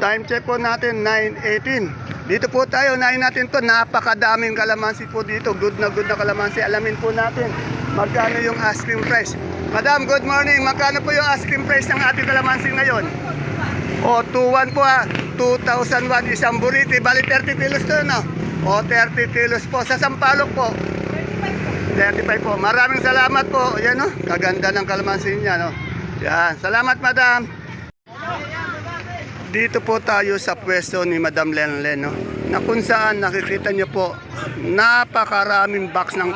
Time check po natin, 9:18. Dito po tayo, unahin natin to. Napakadaming kalamansi po dito. Good na kalamansi. Alamin po natin magkano yung asking price. Madam, good morning. Magkano po yung asking price ng ating kalamansi ngayon? O, 2,1 po ha. 2,001 isang buriti. Bali 30 kilos to, no? O, 30 kilos po. Sa Sampaloc po, 35 po. Maraming salamat po. Yan, no? Kaganda ng kalamansi niya, no? Yan. Salamat, madam. Dito po tayo sa pwesto ni Madam Lenlen, no? Na kung saan nakikita niyo po napakaraming box ng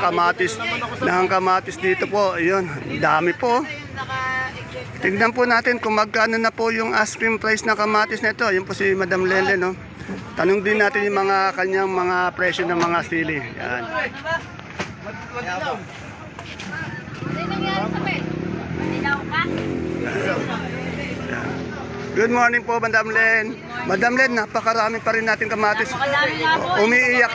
kamatis dito po. Ayun, dami po. Tingnan po natin kung magkano na po yung asking price ng kamatis na ito. Ayun po si Madam Lenlen, no? Tanong din natin yung mga kanyang mga presyo ng mga sili. Yan. Good morning po, Madam Len. Madam Len, napakarami pa rin natin kamatis. Umiiyak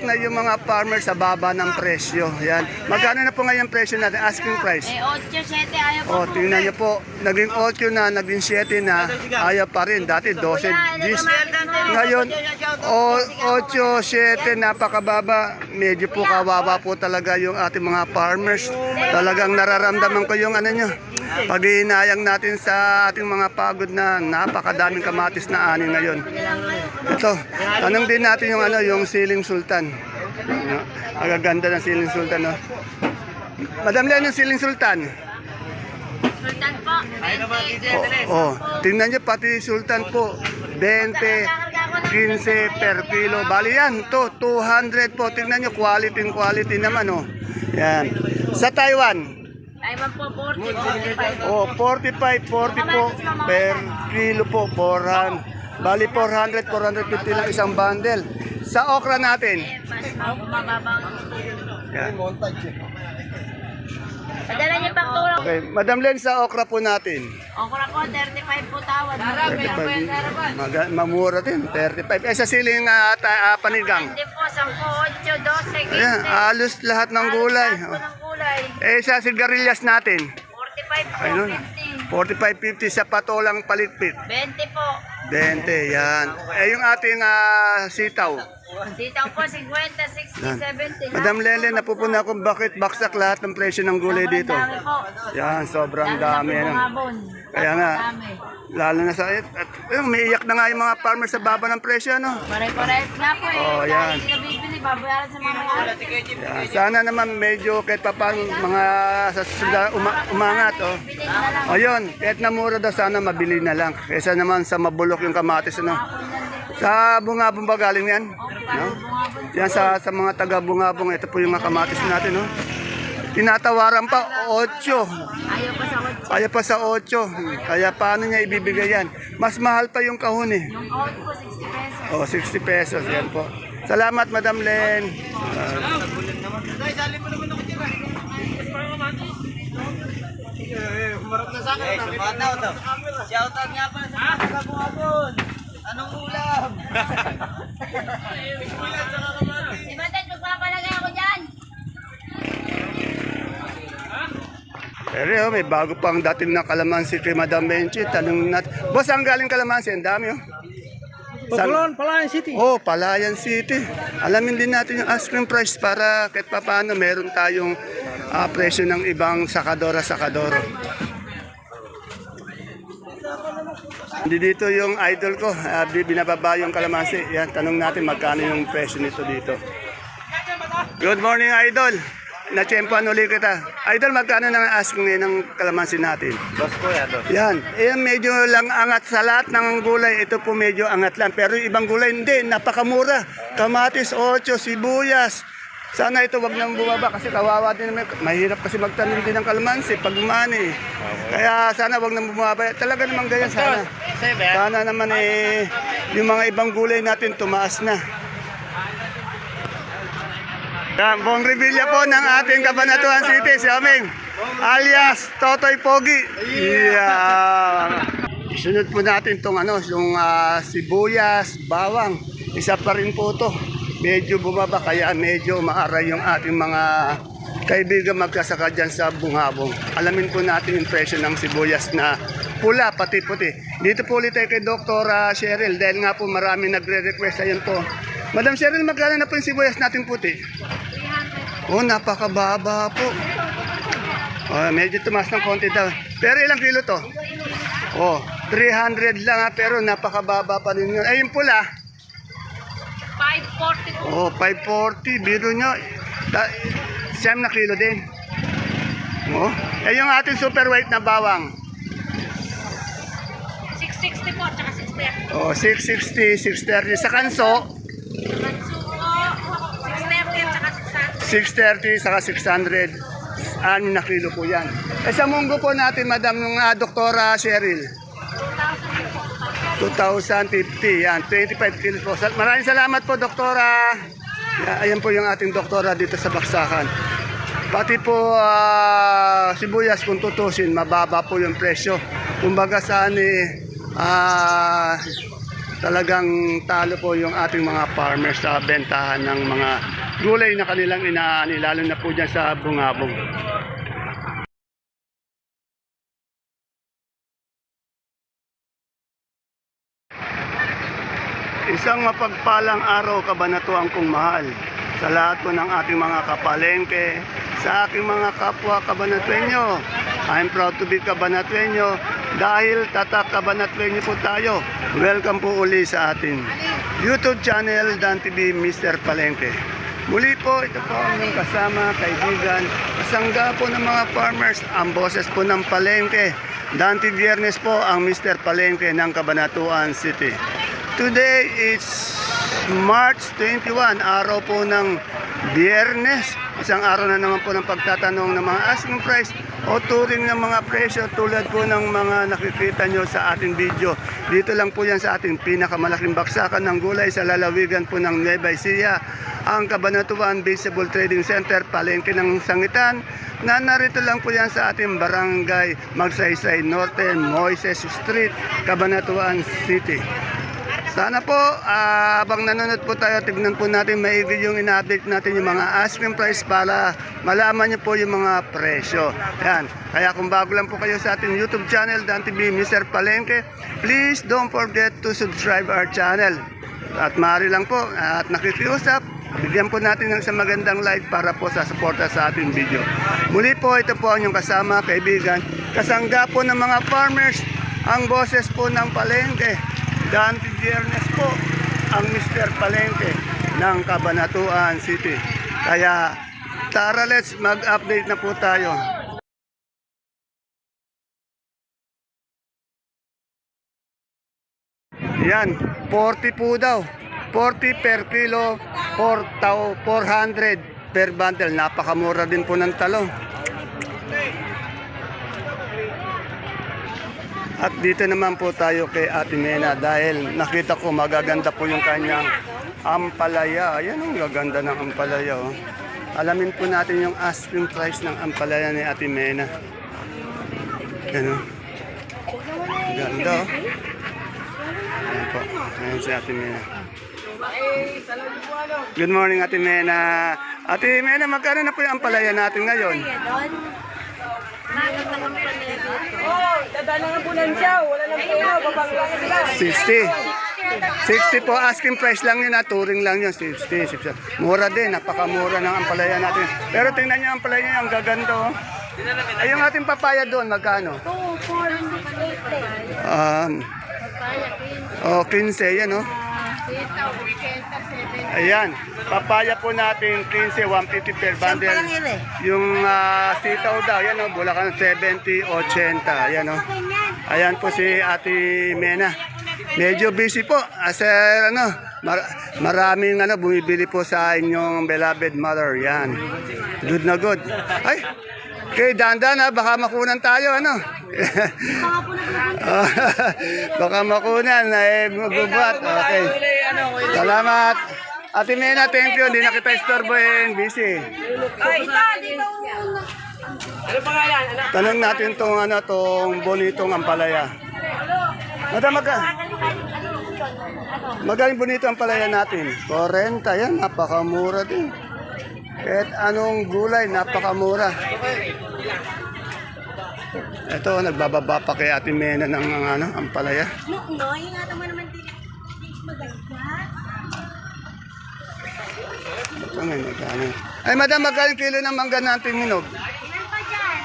na yung mga farmers sa baba ng presyo. Yan. Magkano na po ngayon presyo natin? Asking price. 8-7 ayaw po. Tingnan niyo po. Naging 8 na, naging 7 na. Ayaw pa rin. Dati 12, 10. Ngayon, 8-7, napakababa. Medyo po kawawa po talaga yung ating mga farmers. Talagang nararamdaman ko yung ano nyo. Pag-iinayang natin sa ating mga pagod na napakadaming kamatis na ani ngayon. Ito, tanong din natin yung ano, yung siling sultan. Ang ganda ng siling sultan, no? Madam Len, yung siling sultan. Sultan po, 20. Tingnan niyo pati sultan po, 20, 15 per kilo. Bali yan, to 200 po. Tingnan niyo quality naman, oh. Yan. Sa Taiwan, Taiwan po, 40. 45, 40 po per kilo po, 400. Bali 400, 450 lang isang bundle. Sa okra natin. Mas mababaw. Yan. Padala niyo pang tulong. Okay, Madam Len, sa okra po natin. Okra ko, 35 po tawad. 35, mamura din, 35. Sa siling panigang. Hindi po, 10, 8, 12, 15. Ayan, halos lahat ng gulay. Lahat po ng gulay. Sa sigarilyas natin. 45 po, Ayun, 50. 45, 50 sa patolang palitpit. 20 po. 20, yan. Yung ating sitaw. Sitaw po, 50, 60, Yan. 70. Madam Lele, napupuna kung bakit baksak lahat ng presyo ng gulay dito. Dami po. Yan, sobrang dami. Yan. Bungabon. Kaya nga, Dami. lalo na sa umiiyak na nga yung mga farmers sa baba ng presyo, no? Pare-pares nga po eh. Oh, yan. Dahil hindi bibili, babayaran sa mga Yan. Sana naman medyo kahit pa paano mga umangat, oh. bili na lang. O yun, kahit na mura daw sana mabili na lang. Kesa naman sa mabulok yung kamatis, ano? Sa bungabong ba galing yan? No? Yan sa mga taga bungabong, ito po yung mga kamatis natin, no? Tinatawaran pa 8. Ayaw pa sa kotse. Kaya pa sa 8. Kaya paano niya ibibigay yan? Mas mahal pa yung kahon eh. Yung out po, 60 pesos. 60 pesos. Yan po. Salamat, Madam Len. Shoutout nga pala sa mga taga-Bungabon. Anong ulam? Di ba tayo magpapalagay ako dyan? Pero may bago pang dating na kalamansi kay Madam Benchi. Tanong natin. Boss, ang galing kalamansi? Ang dami, oh. Palayan City. Oh, Palayan City. Alamin din natin yung asking price para kahit pa paano meron tayong presyo ng ibang sakadora-sakadoro. Hindi dito yung idol ko, binababa yung kalamansi. Yan, tanong natin magkano yung presyo nito dito. Good morning, idol. Na-tsempuan ulit kita. Idol, magkano nang asking ngayon ng kalamansi natin? Boss ko yan, boss. Yan. Medyo lang angat sa lahat ng gulay. Ito po medyo angat lang. Pero yung ibang gulay, hindi. Napakamura. Kamatis, 8, sibuyas. Sana ito wag nang bumaba kasi kawawa din naman. Mahirap kasi magtanim din ng kalamansi pag umani. Kaya sana wag nang bumaba. Talaga naman ganyan sana. Sana naman yung mga ibang gulay natin tumaas na. Yan, buong revilla po ng ating Cabanatuan City, si Aming, alias Totoy Pogi. Yeah. Isunod po natin itong yung sibuyas, bawang. Isa pa rin po ito. Medyo bumaba kaya medyo maaray yung ating mga kaibigan magkasaka dyan sa Bungabong. Alamin po natin yung presyo ng sibuyas na pula, pati puti. Dito po ulit tayo kay Dr. Cheryl dahil nga po marami nagre-request. Ayun po. Madam Cheryl, magkano na po yung sibuyas natin puti? 300. Oh, napakababa po. Oh, medyo tumaas ng konti daw. Pero ilang kilo to? Oh, 300 lang pero napakababa pa rin yun. Ay, yung pula. 540 po. Oh, 540. Biro nyo. Siyam na kilo din. Oh. Eh, yung ating super white na bawang. 660 po, tsaka 630. Oh, 660, 630. Sa kanso, Mansuko, 630 tsaka 630 600. saka 600. 6 na kilo po yan. Eh, sa munggo po natin, madam, ng Doktora Cheryl. 2,050. Yan, 25 kilos po. Maraming salamat po, Doktora. Ayan po yung ating doktora dito sa Baksakan. Pati po sibuyas kung tutusin, mababa po yung presyo. Kumbaga saan talagang talo po yung ating mga farmers sa bentahan ng mga gulay na kanilang inaani, lalo na po dyan sa bungabong. Isang mapagpalang araw, kabanatuan kong mahal, sa lahat po ng ating mga kapalengke, sa aking mga kapwa kabanatuenyo. I'm proud to be kabanatuenyo dahil tatak kabanatuenyo po tayo. Welcome po uli sa ating YouTube channel, Dan TV Mr. Palengke. Muli po, ito po ang inyong kasama, kaibigan, kasangga po ng mga farmers, ang boses po ng Palengke. Dante Viernes po ang Mr. Palengke ng Cabanatuan City. Today is March 21, araw po ng Biyernes. Isang araw na naman po ng pagtatanong ng mga asking price o turing ng mga presyo tulad po ng mga nakikita nyo sa ating video. Dito lang po yan sa ating pinakamalaking baksakan ng gulay sa lalawigan po ng Nueva Ecija, ang Cabanatuan Visible Trading Center, Palengke ng Sangitan, na narito lang po yan sa ating barangay Magsaysay Norte, Moises Street, Cabanatuan City. Sana po, habang nanonood po tayo, tignan po natin maigi yung ina-update natin yung mga asking price para malaman nyo po yung mga presyo. Yan. Kaya kung bago lang po kayo sa ating YouTube channel, Dan TV Mr. Palengke, please don't forget to subscribe our channel. At maaari lang po, at nakikiusap, bigyan po natin ng isang magandang like para po sa suporta sa ating video. Muli po, ito po ang inyong kasama, kaibigan, kasangga po ng mga farmers, ang boses po ng Palengke. Dante Viernes po ang Mr. Palengke ng Cabanatuan City. Kaya tara, let's mag-update na po tayo. Yan, 40 po daw. 40 per kilo, 400 per bundle. Napakamura din po ng talong. At dito naman po tayo kay Ate Mena dahil nakita ko magaganda po yung kanyang ampalaya. Ayan ang gaganda ng ampalaya. Oh. Alamin po natin yung asking price ng ampalaya ni Ate Mena. Ayan o. Ganda o. Ayan po. Ayan si Ate Mena. Good morning Ate Mena. Ate Mena, magkano na po yung ampalaya natin ngayon? Dadaan ng ambulansya, wala nang pera, babanglang sila. 60 po, asking price lang yun, touring lang yun, 60. Mura din, napakamura ng ampalaya natin. Pero tingnan nyo ang ampalaya niya, ang gaganda. Oh. Ay, yung ating papaya doon, magkano? 15, yan, oh. Ayan, papaya po natin 15, 150 per bundle. Yung sitaw daw, yan o, Bulacan 70, 80. Ayan o. Ayan po si Ate Mena. Medyo busy po. Sir, maraming bumibili po sa inyong beloved mother. Yan. Good na good. Ay, kay Dandan baka makunan tayo, baka makunan, magubat. Okay. Salamat. Ate Mena, thank you. Hindi na kita istorbohin. Busy. Ano pangalan? Tanong natin tong bonitong ampalaya. Madam, magaling bonito ang palaya natin. 40, yan, napakamura din. Kahit anong gulay, napakamura. Ito, nagbababa pa kay Ate Mena ng ano, ampalaya. No, ingatan mo naman din. Maganda. Ito may magkano. Ay, madam, magkano kilo ng mangga natin minog? Ilan pa dyan?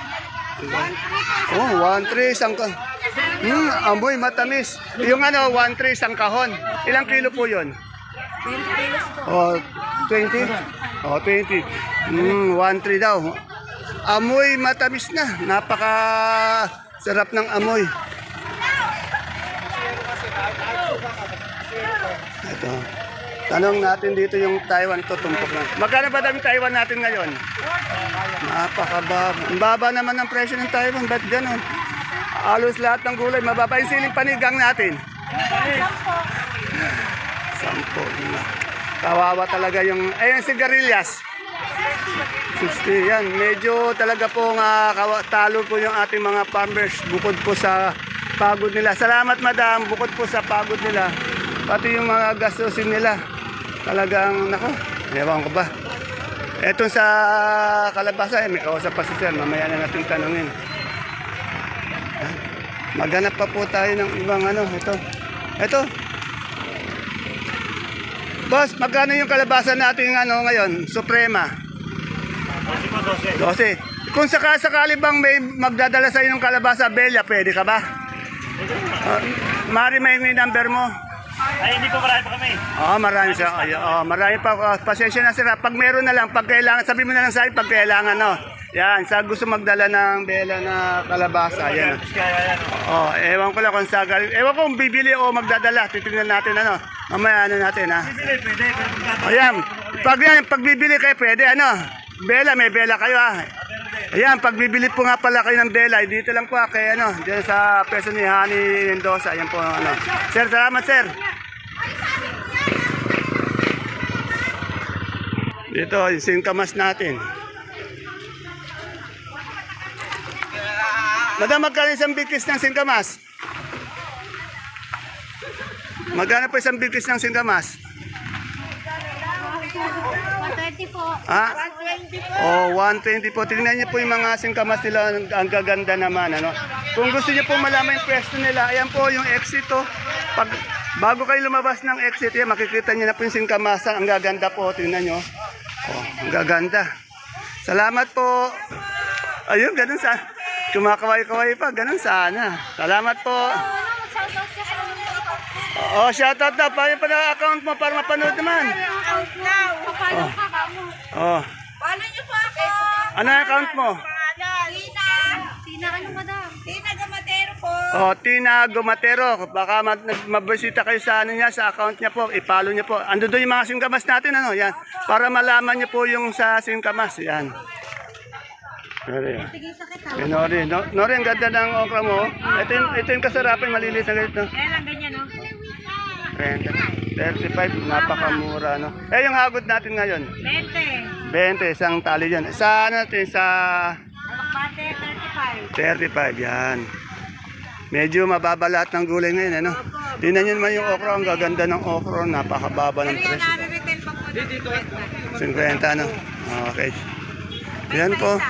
Oh, 1.3 isang kahon. Amoy, matamis. Yung ano, 1.3 isang kahon. Ilang kilo po yun? 20 kilos po. Oh, 20? Oh, 20. 1.3 daw. Amoy matamis na. Napaka sarap ng amoy. Ito. Tanong natin dito yung Taiwan to tumpok na. Magkano ba daw yung Taiwan natin ngayon? Napakababa. Ang baba naman ng presyo ng Taiwan. Ba't ganun? Halos lahat ng gulay. Mababa yung siling panigang natin. 10. Kawawa talaga yung... Ayun, sigarilyas. 60 yan. Medyo talaga pong talo po yung ating mga farmers bukod po sa pagod nila. Salamat madam, bukod po sa pagod nila. Pati yung mga gastusin nila. Talagang, nako, ewan ko ba. Etong sa kalabasa, may kausap pa si sir. Mamaya na natin tanungin. Maghanap pa po tayo ng ibang ano. Ito. Boss, magkano yung kalabasa natin ano ngayon? Suprema. 12. Kung sakali bang may magdadala sa ng kalabasa, Bella, pwede ka ba? Mari, may number mo. Ay, hindi po marami pa kami. Marami siya. Marami pa. Pasensya na sir. Pag meron na lang, pag kailangan, sabi mo na lang sa akin, pag kailangan, no. Yan, sa gusto magdala ng Bella na kalabasa. Yan. Ewan ko lang kung sakali. Ewan ko kung bibili o magdadala. Titingnan natin, ano. Mamaya, ano natin, ha. Pwede. Ayan. Pag bibili kayo, pwede, ano. Bella, may Bella kayo, ha. Ayan, pag bibili po nga pala kayo ng Bella, dito lang po, kay, ano, dyan sa peso ni Hani Mendoza. Ayan po, ano. Sir, salamat, sir. Dito, yung singkamas natin. Madam, magkano isang bigkis ng singkamas? Magkano po isang bigkis ng singkamas? 130 po. Ha? 120 po. Tingnan niyo po yung mga singkamas nila. Ang gaganda naman. Ano? Kung gusto niyo po malaman yung pwesto nila, ayan po yung exit. Bago kayo lumabas ng exit, yan, makikita niyo na po yung singkamasan. Ang gaganda po. Tingnan niyo. Ang gaganda. Salamat po. Ayun, ganun sa... Kumakaway-kaway pa. Ganun sana. Salamat po. Shoutout na. Paano pa na account mo para mapanood naman? Papalo ka kamo. Follow niyo po ako. Ano yung account mo? Tina ano madam? Tina Gamatero po. Tina Gomatero. Baka mabisita kayo sa ano niya, sa account niya po. I-follow niya po. Ando doon yung mga singkamas natin, ano? Yan. Para malaman niyo po yung sa singkamas. Yan. Nori. Nori, ang ganda ng okra mo. Ito yung kasarapan, maliliit na ganito. Kaya lang ganyan, no? 35, napakamura, no? Yung hagod natin ngayon. 20. 20, isang tali yan. Sa ano natin, sa... Alokbate, 35. 35, yan. Medyo mababa lahat ng gulay ngayon, ano? Tingnan nyo naman yung okra, ang gaganda ng okra, napakababa ng presyo. Nami-retail pa po. 50, ano? Okay. Yan po.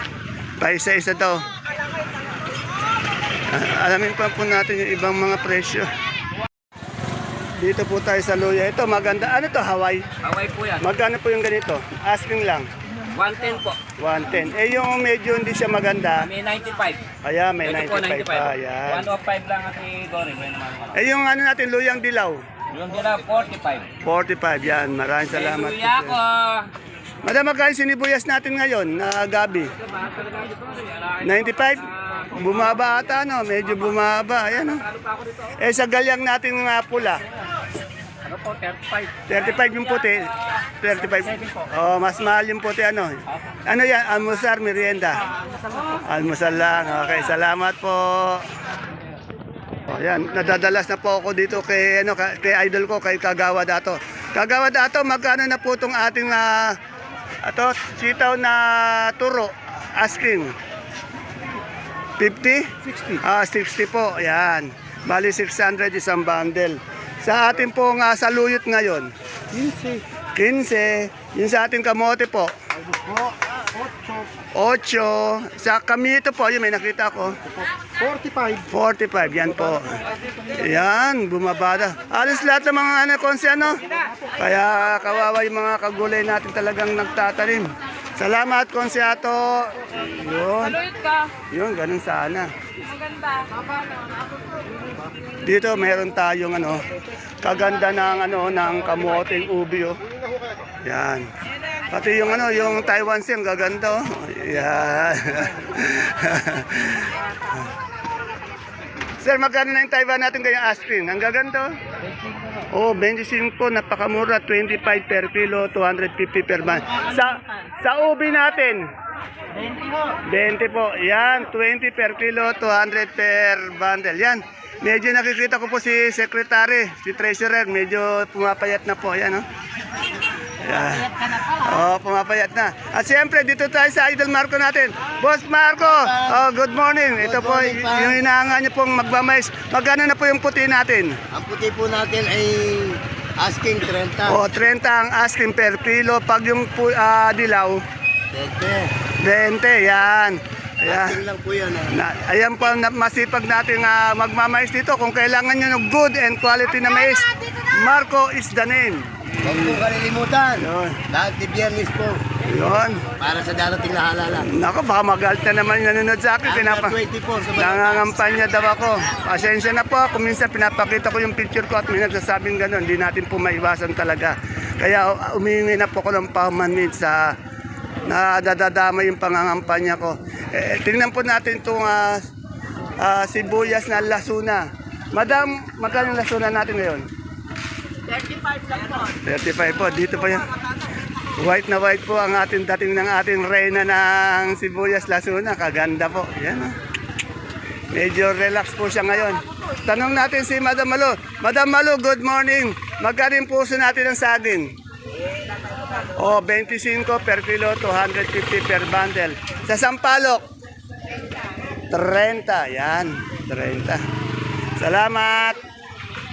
Paisa-isa daw. Alamin pa po natin yung ibang mga presyo. Dito po tayo sa luya. Ito maganda. Ano to, Hawaii? Hawaii po yan. Magkano po yung ganito? Asking lang. 110 po. 110. Yung medyo hindi siya maganda. May 95. Kaya may Ito po, 95 pa. Yan. 105 lang at Dory. May naman naman. Yung ano natin, luyang dilaw. Yung dila, 45. 45. Yan. Maraming salamat. Luya ko. Madam, magkano sinibuyas natin ngayon na gabi? 95? Bumaba ata, no? Medyo bumaba. Ayan, no? Sa galyang natin nga pula. Ano po, 35. 35 yung puti. 35. Mas mahal yung puti, ano? Ano yan? Almusal, merienda? Almusal lang. Okay, salamat po. Ayan, nadadalas na po ako dito kay, kay idol ko, kay Kagawa Dato. Kagawa Dato, magkano na po itong ating sitaw na turo? Asking. 50? 60. 60 po, ayan. Bali 600 isang bundle. Sa atin po nga saluyot ngayon. 15. Yung sa ating kamote po. 8. 8. Sa kamito po, yun may nakita ko. 45, yan po. Yan, bumabada. Alis lahat ng mga konse Kaya kawawa yung mga kagulay natin talagang nagtatanim. Salamat, konseato. Yun. Yun, ganun sana. Dito meron tayong kaganda ng kamoteng ubi Yan. Pati yung yung Taiwan Sea, ang gaganda Yan. Sir, magkano na yung Taiwan natin kaya aspirin? Ang gaganda. 25, napakamura, 25 per kilo, 250 per band. Sa ubi natin, 20 po. Yan, 20 per kilo, 200 per bundle. Yan. Medyo nakikita ko po si Secretary, si Treasurer, medyo pumapayat na po. Yan, Yan. Pumapayat na. At siyempre, dito tayo sa Idol Marco natin. Boss Marco, good morning. Ito po, yung inaangan niyo pong magmamais. Magkano na po yung puti natin? Ang puti po natin ay asking 30. 30 ang asking per kilo. Pag yung dilaw, 20. Yan. Asking lang po yan. Ayan po ang masipag natin magmamais dito. Kung kailangan nyo ng good and quality na mais, Marco is the name. Huwag po kalilimutan. Yun. Lahat di biyernes po. Yun. Para sa darating na halala. Nako, baka magalit na naman yung nanonood sa akin. After 24 sa Batangas. Nangangampanya daw ako. Pasensya na po. Kung minsan pinapakita ko yung picture ko at may nagsasabing gano'n, hindi natin po maiwasan talaga. Kaya umihingi na po ko ng pamanid sa nadadadama yung pangangampanya ko. Tingnan po natin itong sibuyas na lasuna. Madam, magkano yung lasuna natin ngayon? 35 lang po. 35 po. Dito pa yan. White na white po ang ating dating ng ating reyna ng sibuyas lasuna. Kaganda po. Yan Medyo relax po siya ngayon. Tanong natin si Madam Malu. Madam Malu, good morning. Magkano yung puso natin ng saging? 25 per kilo, 250 per bundle. Sa sampalok? 30. Yan, 30. Salamat.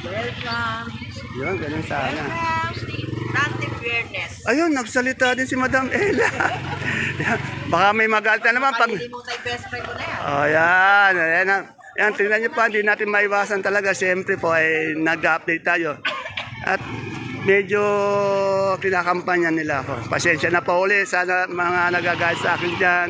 Welcome. Yun, ganun sana. Dante Fairness. Ayun, nagsalita din si Madam Ella. Baka may magalit na naman pag... Kalilimutay best friend ko na yan. Yan. Yan, tingnan nyo pa, hindi natin maiwasan talaga. Siyempre po, ay nag-update tayo. At medyo kinakampanya nila ako. Pasensya na po ulit. Sana mga nagagayad sa akin dyan.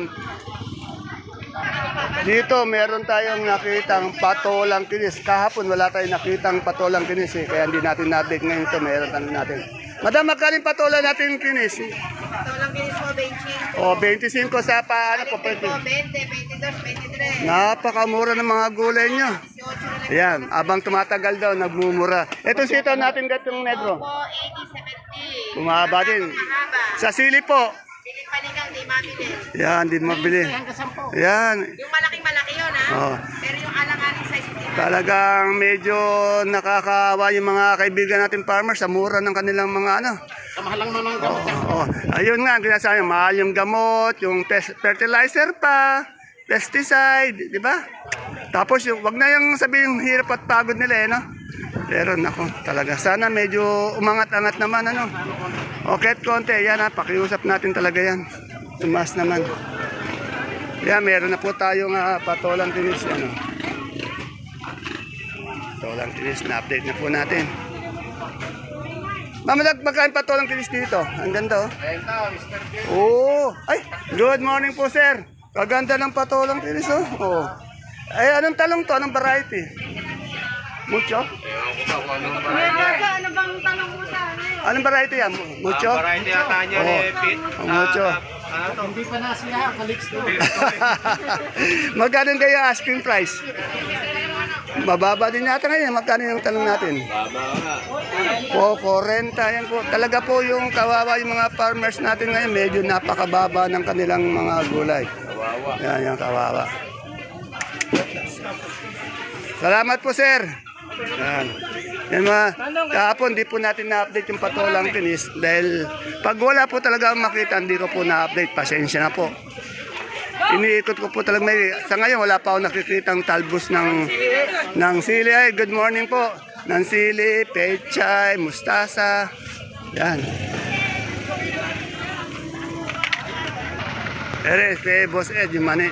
Dito, meron tayong nakitang patolang kinis. Kahapon, wala tayong nakitang patolang kinis. Kaya hindi natin na-update ngayon ito. Meron natin. Madam, magkano yung patola natin kinis? Patolang kinis mo, 25. 25 sa paano po? 20, 22, 23. Napakamura ng mga gulay nyo. 18 na Ayan, abang tumatagal daw, nagmumura. Itong sitaw natin gatong negro. po, 80, 70. Bumaba din. Mahaba. Sa sili po. Piling panigang di mabili. Yan, din mabili. Yan. Yung malaki yun, ha? Oh. Pero yung alang-aling size, hindi na. Talagang medyo nakakawa yung mga kaibigan natin farmers sa mura ng kanilang mga Kamahalang manang gamot. Ayun nga, ang sinasabi, mahal yung gamot, yung fertilizer pa, pesticide, di ba? Tapos wag na yung sabihin hirap at pagod nila Pero nako, talaga sana medyo umangat-angat naman Okay, konti, yan pakiusap natin talaga yan. Tumas naman. Yan, meron na po tayong patolang tinis Patolang tinis na update na po natin. Mamalag, magkain patolang tinis dito. Ang ganda Ay, good morning po sir. Kaganda ng patolang tinis Ay, anong talong to? Anong variety? Mucho? Ano bang tanong mo sa ano? Anong variety yan? Mucho? Variety yata niya Pit. Mucho. Hindi pa na siya, kaliks to. Magkano kaya asking price? Mababa din yata ngayon. Magkano yung tanong natin? Po, 40. Yan po. Talaga po yung kawawa yung mga farmers natin ngayon. Medyo napakababa ng kanilang mga gulay. Yan, yung kawawa. Salamat po, sir. Yan. Yan kahapon di po natin na-update yung patolang tinis dahil pag wala po talaga makita, hindi ko po na-update. Pasensya na po. Iniikot ko po talaga. Sa ngayon, wala pa ako nakikitang talbos ng sili. Ay, good morning po. Ng sili, pechay, mustasa. Yan. Ere, kay Boss Ed, yung mani.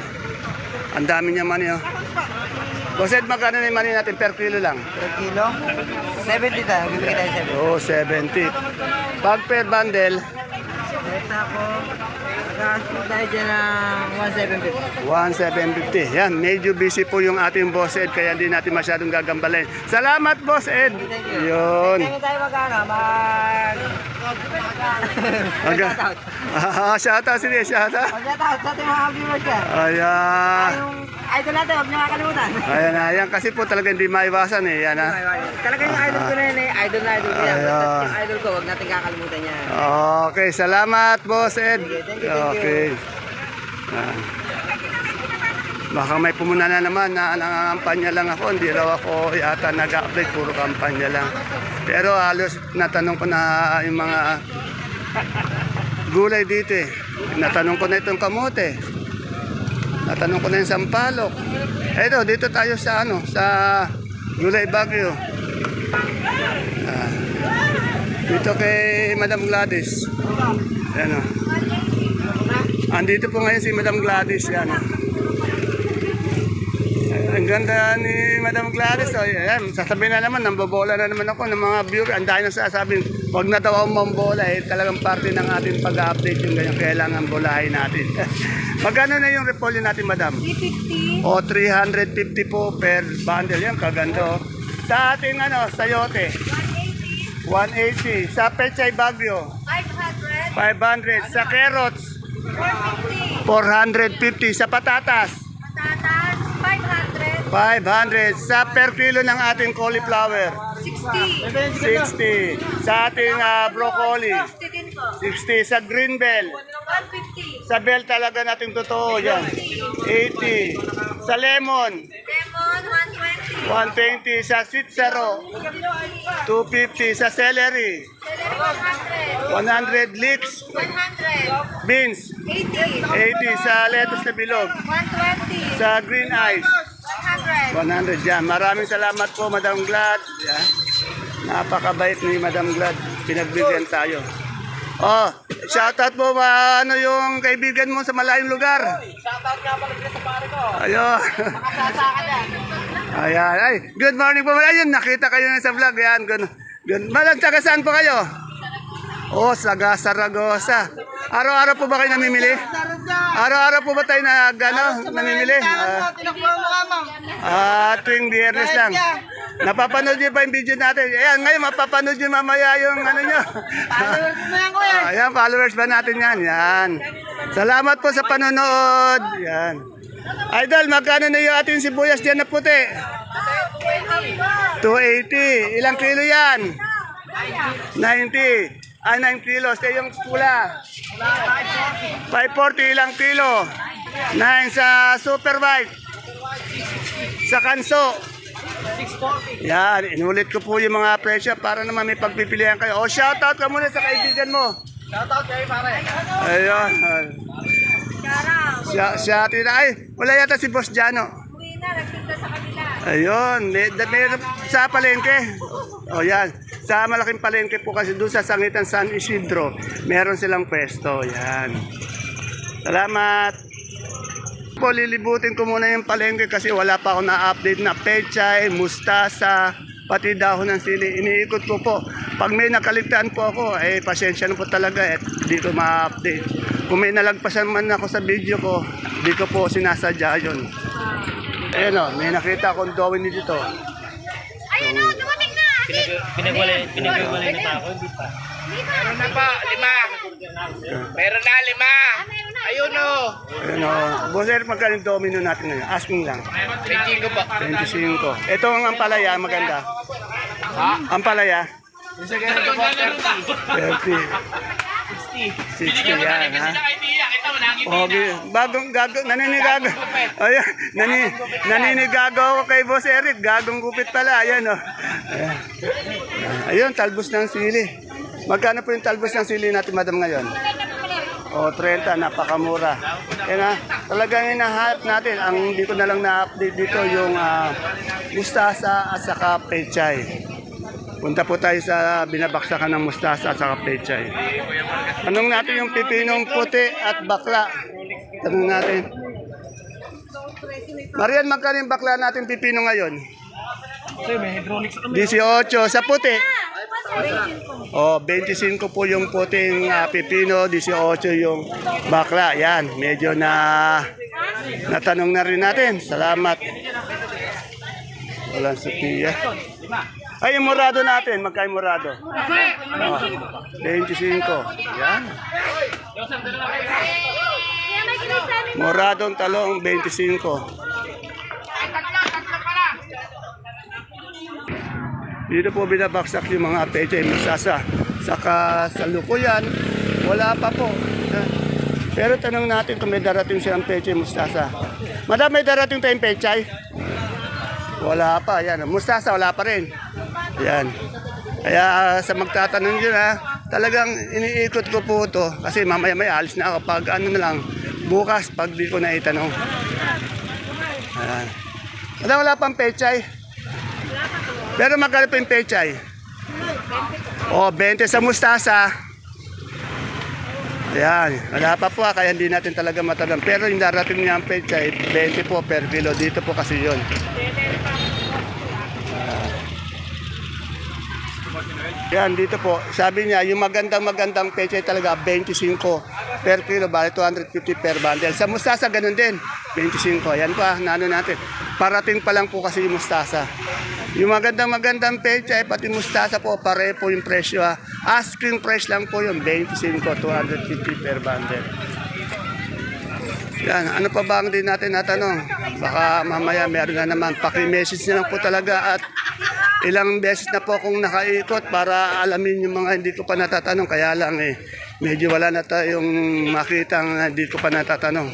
Ang dami niya mani, oh. Boss Ed, magkano na yung mani natin per kilo lang? Per kilo? 70 tayo. Bibigay tayo 70. Oh, 70. Pag per bundle, Beta ako. Nag-aaspo tayo dyan ng 1,750. 1,750. Yan, medyo busy po yung ating Boss Ed, kaya hindi natin masyadong gagambalin. Salamat, Boss Ed! Yun. Kaya tayo magkano? Shoutout. Shoutout, sige, shoutout. Mag-shoutout sa ating mga viewers dyan. Ayan. Yung idol natin, huwag niyo kakalimutan. Ayan. Kasi po talaga hindi maiwasan eh. Yan, ha? Talaga yung idol ko na yun eh. Idol na idol ko yan. Ayan. Basta yung idol ko, huwag natin kakalimutan yan. Okay, salamat, Boss Ed. Thank you. Okay. Ah. Baka may pumuna na naman na nangangampanya lang ako. Hindi raw ako yata nag-update, puro kampanya lang. Pero halos natanong ko na yung mga gulay dito eh. Natanong ko na itong kamote. Natanong ko na yung sampalok. Eto, dito tayo sa sa Gulay Bagyo. Ah. Dito kay Madam Gladys. Ayan o. Andito po ngayon si Madam Gladys. Yan o. Ang ganda ni Madam Gladys. O, yan. Sasabihin na naman, nambobola na naman ako ng mga viewer. Ang dahil na sasabing, huwag na daw akong mambola. Talagang parte ng ating pag-update yung ganyan. Kailangan bolahin natin. Magkano na yung repolyo natin, Madam? 350. O, 350 po per bundle. Yan, kaganda. Sa ating sayote, 180. Sa Pechay Bagyo, 500. 500. Sa carrots, 450. 450. Sa patatas, Patatas, 500. 500. Sa per kilo ng ating cauliflower, 60. 60. Sa ating broccoli, 60 din po. 60. Sa green bell, 150. sa bell talaga natin totoo yan, 80. Sa lemon, Lemon, 120. 120. Sa sweet saro, 250. Sa celery, Celery, 100. Leeks, 100. beans, 80. 80. Sa lettuce na bilog, 120. sa green eyes, 100. 100 yan. Maraming salamat po, Madam Glad. Yan. Napakabait ni Madam Glad. Pinagbigyan tayo. Oh, shoutout po yung kaibigan mo sa malayong lugar. Shoutout nga pala sa pare ko. Ayun. Makasasaka dyan. Ayan. Ay, good morning po. Ayun, nakita kayo na sa vlog. Yan. Good. Madam, taga saan po kayo? Oh, saga Saragosa. Araw-araw po ba kayo namimili? Araw-araw po ba tayo namimili? Tinakbuhan mo ka, ma'am. Tuwing biyernes lang. Napapanood niyo ba yung video natin? Ayan, ngayon mapapanood niyo mamaya yung nyo. Followers mo yan, kuya. Ayan, followers ba natin yan? Yan. Salamat po sa panonood. Yan. Idol, magkano na yung ating sibuyas dyan na puti? 280. Ilang kilo yan? 90. 9 kilos. Yung pula? 540. Ilang kilo? 9 sa super white. Sa kanso? 640. Yan, inulit ko po yung mga presyo para naman may pagpipilian kayo. O, shoutout ka muna sa kaibigan mo. Shoutout kayo, pare. Ayun. Siya, ay, wala yata si Boss Jano. Uwi na, nagpunta sa kanila. Ayun, may sa palengke. O yan, sa malaking palengke po kasi doon sa Sangitan San Isidro, meron silang pwesto. Yan. Salamat. Po, lilibutin ko muna yung palengke kasi wala pa ako na-update na pechay, mustasa, pati dahon ng sili. Iniikot ko po. Pag may nakaligtaan po ako, pasensya na po talaga di ko ma-update. Kung may nalagpasan man ako sa video ko, di ko po sinasadya yun. Ayan o, may nakita akong downy dito. Ayun o, dumating na. Pinagwalay na pa ako, hindi pa. Meron na pa, 5. Meron na, 5. Ayun o. Ayan o, Boser, magkano yung domino natin ngayon? Asking lang. 25 pa. 25. Ito ang ampalaya, maganda. Ampalaya? 30. 60 yan, ha? Okay, naninigago. Ayan, naninigago ako kay Boss Eric. Gagong gupit pala, ayan o. Ayun, talbos ng sili. Magkano po yung talbos ng sili natin, madam, ngayon? O, 30, napakamura. Yan ha, talagang hinahanap natin. Ang hindi ko na lang na-update dito yung mustasa at saka pechay. Punta po tayo sa binabaksakan ng mustasa at saka pechay. Anong natin yung pipinong puti at bakla? Tanong natin. Marian, magkano yung bakla natin pipino ngayon? 18. Sa puti? Oh, 25 po yung puting pipino, 18 yung bakla. Yan, medyo natanong na rin natin. Salamat. Walang Sophia. Ay, yung murado natin, magkano yung murado? 25. Yan. Moradong talong, 25. Dito po binabaksak yung mga peche musasa. Saka sa Lukuyan, wala pa po. Pero tanong natin kung may darating silang peche mustasa. Madam, may darating tayong pechay? Wala pa, yan. Mustasa, wala pa rin. Yan. Kaya sa magtatanong yun talagang iniikot ko po ito. Kasi mamaya may alis na ako. Pag ano na lang, bukas, pag di ko na itanong. Ayan. Madam, wala pang pechay? Pero magkano pa yung pechay? 20 sa mustasa. Ayan, wala pa po kaya hindi natin talaga matanong. Pero yung darating niya ang pechay, 20 po per kilo. Dito po kasi yun. Yan, dito po. Sabi niya, yung magandang pechay talaga, 25 per kilo, bali 250 per bundle. Sa mustasa, ganun din, 25. Yan pa, nano natin. Parating pa lang po kasi yung mustasa. Yung magandang pechay, pati mustasa po, pare po yung presyo. Asking price lang po yung 25, 250 per bundle. Yan, ano pa ba ang din natin natanong? Baka mamaya meron na naman. Paki-message na lang po talaga at ilang beses na po akong nakaikot para alamin yung mga hindi ko pa natatanong. Kaya lang medyo wala na tayong makitang hindi ko pa natatanong.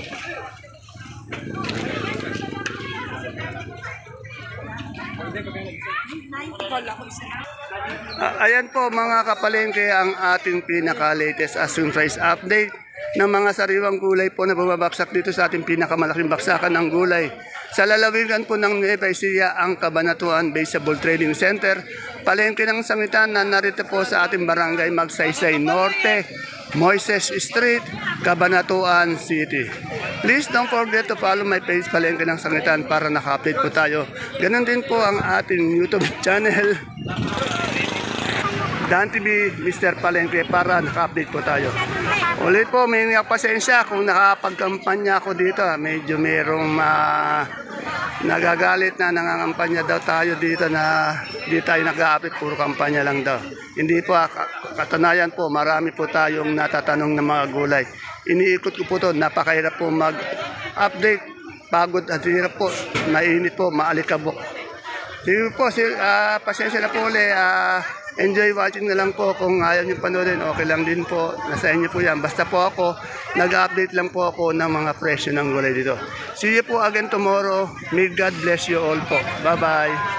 Ayan po mga kapalengke ang ating pinaka-latest asking price update ng mga sariwang gulay po na bumabaksak dito sa ating pinakamalaking baksakan ng gulay. Sa lalawigan po ng Nueva Ecija ang Cabanatuan Baseball Trading Center, palengke ng sangitan na narito po sa ating barangay Magsaysay Norte, Moises Street, Cabanatuan City. Please don't forget to follow my page Palengke ng Sangitan para naka-update po tayo. Ganon din po ang ating YouTube channel Dan TV Mr. Palengke para naka-update po tayo. Ulit po, may pasensya kung nakapagkampanya ako dito. Medyo merong nagagalit na nangangampanya daw tayo dito na di tayo nag-update, puro kampanya lang daw. Hindi po, katunayan po, marami po tayong natatanong na mga gulay. Iniikot ko po ito, napakahirap po mag-update. Pagod at hirap po, mainit po, maalikabok. Sige po, pasensya na po ulit. Enjoy watching na lang po. Kung ayaw nyo panoodin, okay lang din po. Nasa inyo po yan. Basta po ako, nag-update lang po ako ng mga presyo ng gulay dito. See you po again tomorrow. May God bless you all po. Bye-bye.